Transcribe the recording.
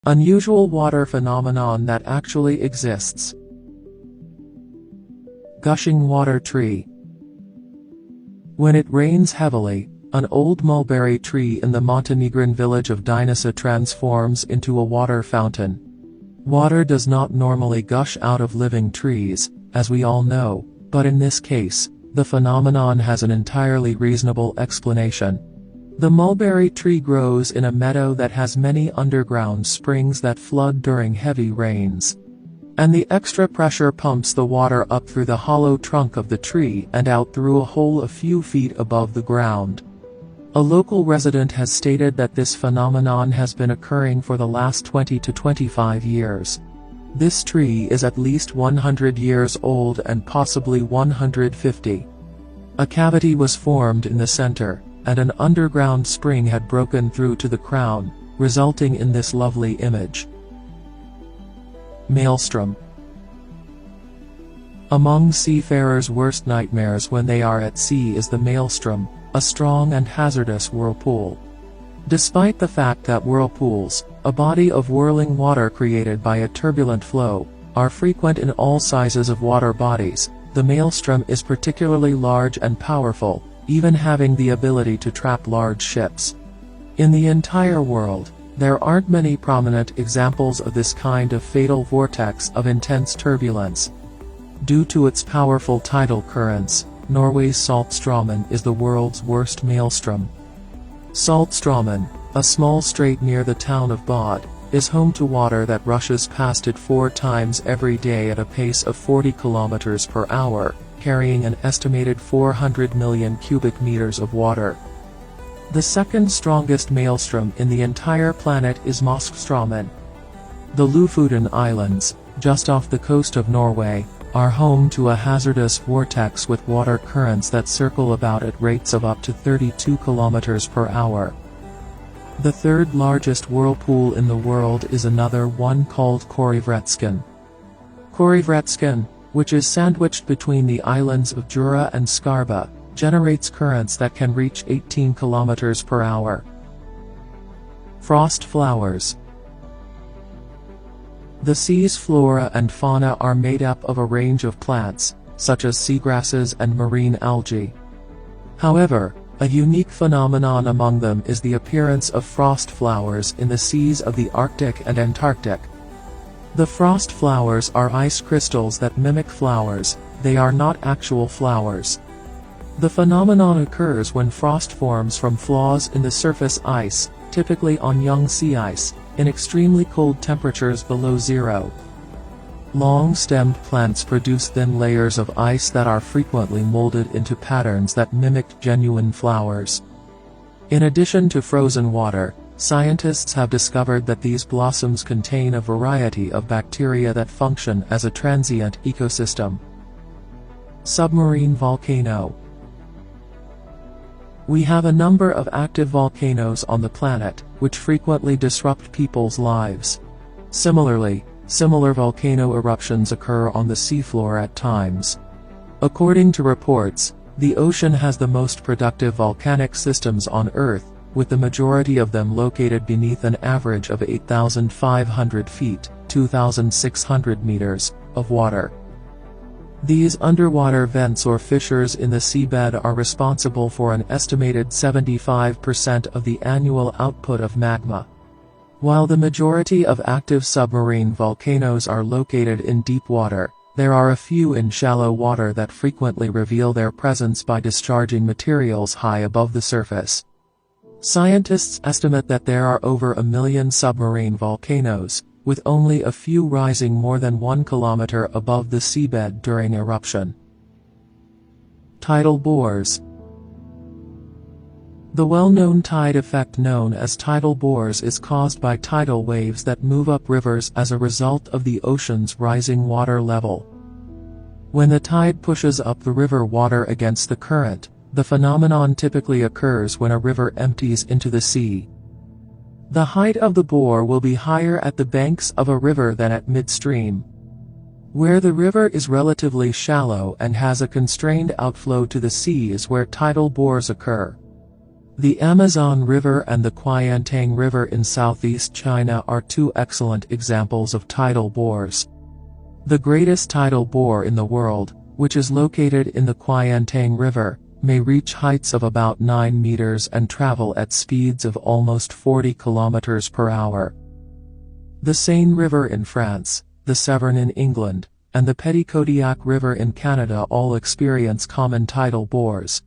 Unusual water phenomenon that actually exists. Gushing water tree. When it rains heavily, an old mulberry tree in the Montenegrin village of Dinasa transforms into a water fountain. Water does not normally gush out of living trees, as we all know, but in this case, the phenomenon has an entirely reasonable explanation. The mulberry tree grows in a meadow that has many underground springs that flood during heavy rains. And the extra pressure pumps the water up through the hollow trunk of the tree and out through a hole a few feet above the ground. A local resident has stated that this phenomenon has been occurring for the last 20 to 25 years. This tree is at least 100 years old and possibly 150. A cavity was formed in the center, and an underground spring had broken through to the crown, resulting in this lovely image. Maelstrom. Among seafarers' worst nightmares when they are at sea is the maelstrom, a strong and hazardous whirlpool. Despite the fact that whirlpools, a body of whirling water created by a turbulent flow, are frequent in all sizes of water bodies, the maelstrom is particularly large and powerful, even having the ability to trap large ships. In the entire world, there aren't many prominent examples of this kind of fatal vortex of intense turbulence. Due to its powerful tidal currents, Norway's Saltstraumen is the world's worst maelstrom. Saltstraumen, a small strait near the town of Bod, is home to water that rushes past it 4 times every day at a pace of 40 kilometers per hour, carrying an estimated 400 million cubic meters of water. The second strongest maelstrom in the entire planet is Moskstraumen. The Lofoten Islands, just off the coast of Norway, are home to a hazardous vortex with water currents that circle about at rates of up to 32 kilometers per hour. The third largest whirlpool in the world is another one called Korivretskene. Korivretskene, which is sandwiched between the islands of Jura and Skarba, generates currents that can reach 18 kilometers per hour. Frost flowers. The sea's flora and fauna are made up of a range of plants, such as seagrasses and marine algae. However, a unique phenomenon among them is the appearance of frost flowers in the seas of the Arctic and Antarctic. The frost flowers are ice crystals that mimic flowers, they are not actual flowers. The phenomenon occurs when frost forms from flaws in the surface ice, typically on young sea ice, in extremely cold temperatures below zero. Long-stemmed plants produce thin layers of ice that are frequently molded into patterns that mimic genuine flowers. In addition to frozen water, scientists have discovered that these blossoms contain a variety of bacteria that function as a transient ecosystem. Submarine volcano. We have a number of active volcanoes on the planet, which frequently disrupt people's lives. Similarly, similar volcano eruptions occur on the seafloor at times. According to reports, the ocean has the most productive volcanic systems on Earth, with the majority of them located beneath an average of 8,500 feet, 2,600 meters, of water. These underwater vents or fissures in the seabed are responsible for an estimated 75% of the annual output of magma. While the majority of active submarine volcanoes are located in deep water, there are a few in shallow water that frequently reveal their presence by discharging materials high above the surface. Scientists estimate that there are over 1 million submarine volcanoes, with only a few rising more than 1 kilometer above the seabed during eruption. Tidal bores. The well-known tide effect known as tidal bores is caused by tidal waves that move up rivers as a result of the ocean's rising water level. When the tide pushes up the river water against the current, the phenomenon typically occurs when a river empties into the sea. The height of the bore will be higher at the banks of a river than at midstream. Where the river is relatively shallow and has a constrained outflow to the sea is where tidal bores occur. The Amazon River and the Qiantang River in southeast China are two excellent examples of tidal bores. The greatest tidal bore in the world, which is located in the Qiantang River, may reach heights of about 9 meters and travel at speeds of almost 40 kilometers per hour. The Seine River in France, the Severn in England, and the Petitcodiac River in Canada all experience common tidal bores.